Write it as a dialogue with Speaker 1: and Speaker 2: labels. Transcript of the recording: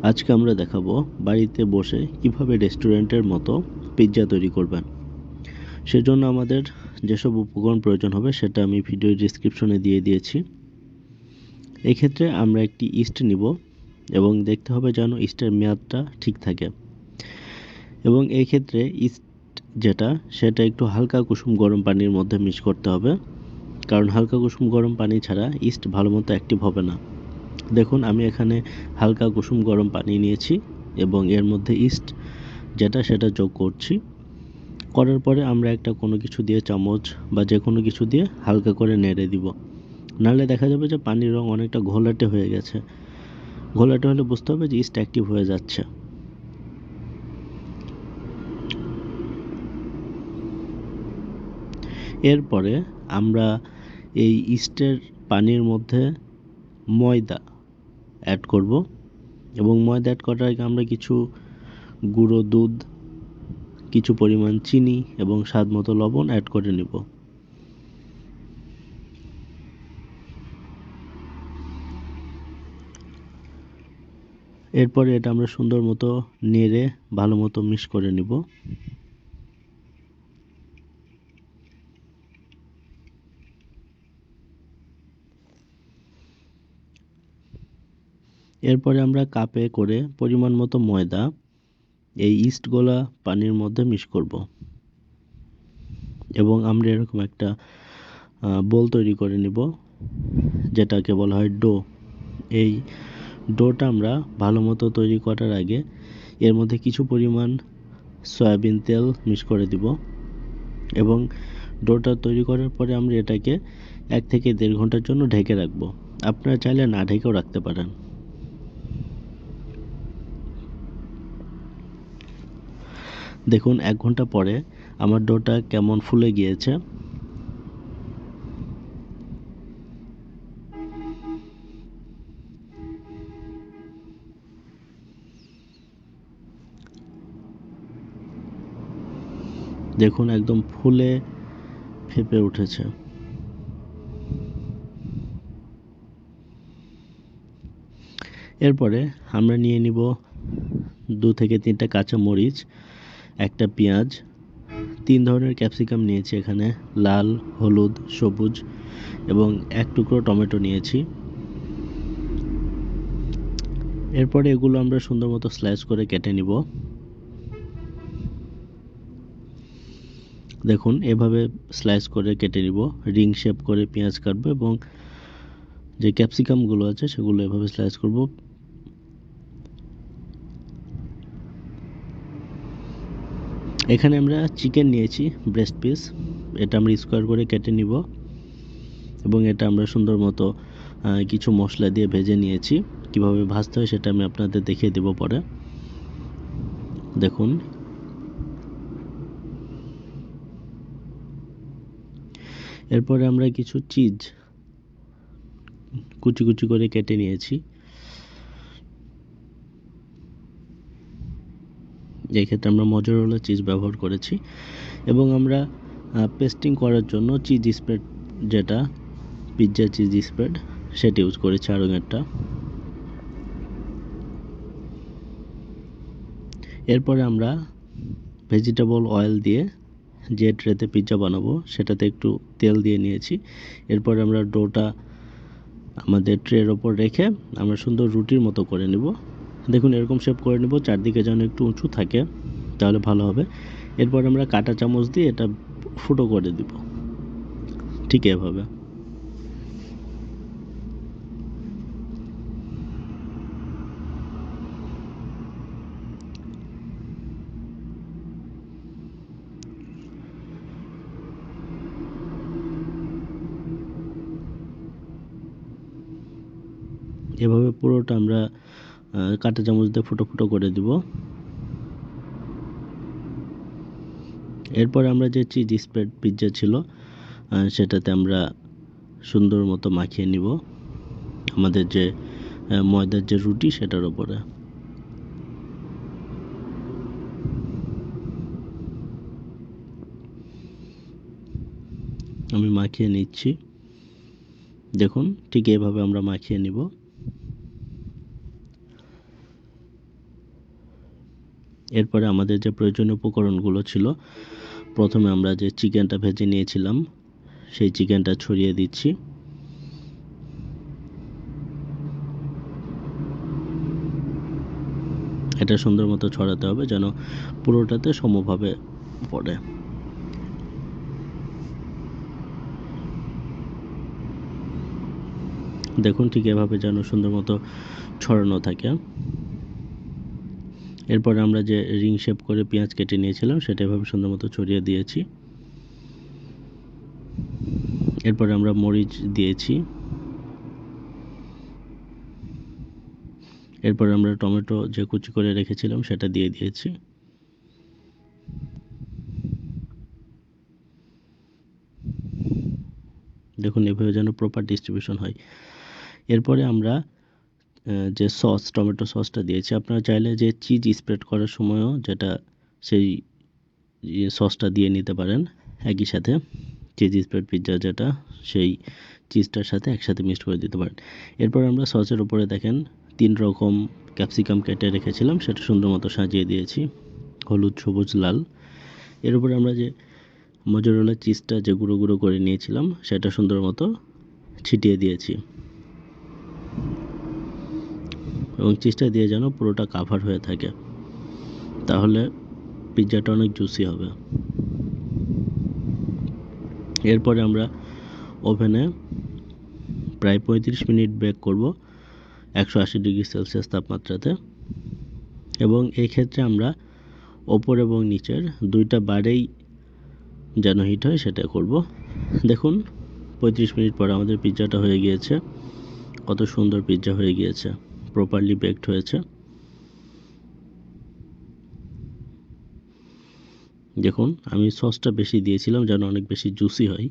Speaker 1: আজকে আমরা দেখাবো বাড়িতে বসে কিভাবে রেস্টুরেন্টের মতো পিৎজা তৈরি করবেন। সেজন্য আমাদের যেসব উপকরণ প্রয়োজন হবে সেটা আমি ভিডিওর ডেসক্রিপশনে দিয়ে দিয়েছি। এক্ষেত্রে আমরা একটি ইস্ট নিব এবং দেখতে হবে যেন ইস্টের মেয়াদটা ঠিক থাকে, এবং এই ক্ষেত্রে ইস্ট সেটা একটু হালকা কুসুম গরম পানির মধ্যে মিক্স করতে হবে, কারণ হালকা কুসুম গরম পানি ছাড়া ইস্ট ভালো মতো অ্যাক্টিভ হবে না। দেখুন, আমি এখানে হালকা কুসুম গরম পানি নিয়েছি এবং এর মধ্যে ইস্ট সেটা যোগ করছি। করার পরে আমরা একটা কোনো কিছু দিয়ে, চামচ বা যে কোনো কিছু দিয়ে হালকা করে নেড়ে দিব। নাহলে দেখা যাবে যে পানির রং অনেকটা ঘোলাটে হয়ে গেছে। ঘোলাটে হলে বুঝতে হবে যে ইস্ট অ্যাক্টিভ হয়ে যাচ্ছে। এরপরে আমরা এই ইস্টের পানির মধ্যে ময়দা অ্যাড করব, এবং ময়দা অ্যাড করার আগে আমরা কিছু গুঁড়ো দুধ, কিছু পরিমাণ চিনি এবং স্বাদ মতো লবণ অ্যাড করে নিব। এরপরে এটা আমরা সুন্দর মতো নেড়ে ভালো মতো মিক্স করে নিব। এরপরে আমরা কাপে করে পরিমাণ মতো ময়দা এই ইস্ট গোলা পানির মধ্যে মিক্স করব, এবং আমরা এরকম একটা বোল তৈরি করে নিব, যেটাকে বলা হয় ডো। এই ডোটা আমরা ভালো মতো তৈরি করার আগে এর মধ্যে কিছু পরিমাণ সয়াবিন তেল মিক্স করে দিব, এবং ডোটা তৈরি করার পরে আমরা এটাকে 1 থেকে 1.5 ঘন্টার জন্য ঢেকে রাখবো। আপনারা চাইলে না ঢেকেও রাখতে পারেন। দেখুন, 1 ঘন্টা পরে আমার ডোটা কেমন ফুলে গিয়েছে। দেখুন, একদম ফুলে ফেপে উঠেছে। এরপরে আমরা নিয়ে নিব 2 থেকে 3টা কাঁচা মরিচ, একটা পেঁয়াজ, 3 ধরনের ক্যাপসিকাম নিয়েছি এখানে, লাল, হলুদ, সবুজ, এবং 1 টুকরো টমেটো নিয়েছি। এরপরে এগুলো আমরা সুন্দর মতো স্লাইস করে কেটে নিব। দেখুন, এভাবে স্লাইস করে কেটে নিব। রিং শেপ করে পেঁয়াজ কাটবো, এবং যে ক্যাপসিকামগুলো আছে সেগুলো এভাবে স্লাইস করব। এখানে আমরা চিকেন নিয়েছি ব্রেস্ট পিস, এটা আমরা স্কোয়ার করে কেটে নিব, এবং এটা আমরা সুন্দর মতো কিছু মশলা দিয়ে ভেজে নিয়েছি। কিভাবে ভাজতে হয় সেটা আমি আপনাদের দেখিয়ে দেব পরে। দেখুন, এরপরে আমরা কিছু চিজ কুচি কুচি করে কেটে নিয়েছি। এই ক্ষেত্রে আমরা মজরেলা চিজ ব্যবহার করেছি, এবং আমরা পেস্টিং করার জন্য চিজ স্প্রেড, যেটা পিৎজা চিজ স্প্রেড, সেটা ইউজ করেছি আরও একটা। এরপরে আমরা ভেজিটেবল অয়েল দিয়ে যে ট্রেতে পিৎজা বানাবো সেটাতে একটু তেল দিয়ে নিয়েছি। এরপরে আমরা ডোটা আমাদের ট্রের ওপর রেখে আমরা সুন্দর রুটির মতো করে নিব। দেখুন, এরকম শেপ করে নিব, চারদিকে যেন একটু উঁচু থাকে, তাহলে ভালো হবে। এরপর আমরা কাঁটা চামচ দিয়ে এটা ফুটো করে দিব, ঠিক এভাবে। এভাবে পুরোটা আমরা কাঁটা চামচ দিয়ে ফুটো ফুটো করে দিব। এরপর আমরা যে চিজ স্প্রেড পিৎজা ছিল সেটাতে আমরা সুন্দর মতো মাখিয়ে নিব আমাদের যে ময়দার যে রুটি সেটার উপরে। আমি মাখিয়ে নিচ্ছি। দেখুন, ঠিক এইভাবে আমরা মাখিয়ে নিব। এরপরে আমাদের যে প্রয়োজনীয় উপকরণগুলো ছিল, প্রথমে আমরা যে চিকেনটা ভেজে নিয়েছিলাম সেই চিকেনটা ছড়িয়ে দিচ্ছি। এটা সুন্দর মতো ছড়াতে হবে যেন পুরোটাতে সমভাবে পড়ে। দেখুন ঠিক এভাবে যেন সুন্দর মতো ছড়ানো থাকে। এরপর আমরা যে রিং শেপ করে পেঁয়াজ কেটে নিয়েছিলাম সেটা এভাবে সুন্দর মতো ছড়িয়ে দিয়েছি। এরপরে আমরা মরিচ দিয়েছি। এরপর আমরা টমেটো যে কুচি করে রেখেছিলাম সেটা দিয়ে দিয়েছি। দেখুন এভাবে যেন প্রপার ডিস্ট্রিবিউশন হয়। এরপরে আমরা যে সস, টমেটো সসটা দিয়েছি, আপনারা চাইলে যে চিজ স্প্রেড করার সময়ও যেটা সেই সসটা দিয়ে নিতে পারেন একই সাথে। চিজ স্প্রেড পিৎজা যেটা, সেই চিজটার সাথে একসাথে মিক্সড করে দিতে পারেন। এরপর আমরা সসের উপরে দেখেন 3 রকম ক্যাপসিকাম কেটে রেখেছিলাম, সেটা সুন্দর মতো সাজিয়ে দিয়েছি, হলুদ, সবুজ, লাল। এর উপরে আমরা যে মজুরেলা চিজটা যে গুঁড়ো গুঁড়ো করে নিয়েছিলাম সেটা সুন্দর মতো ছিটিয়ে দিয়েছি, এবং চিজটা দিয়ে যেন পুরোটা কাভার হয়ে থাকে, তাহলে পিৎজাটা অনেক জুসি হবে। এরপরে আমরা ওভেনে প্রায় 35 মিনিট বেক করব 180 ডিগ্রি সেলসিয়াস তাপমাত্রাতে, এবং এই ক্ষেত্রে আমরা ওপর এবং নিচের দুইটা বারেই যেন হিট হয় সেটা করব। দেখুন 35 মিনিট পর আমাদের পিৎজাটা হয়ে গিয়েছে। কত সুন্দর পিৎজা হয়ে গিয়েছে, প্রপারলি বেকড হয়েছে। দেখুন আমি সসটা বেশি দিয়েছিলাম যেন অনেক বেশি জুসি হয়।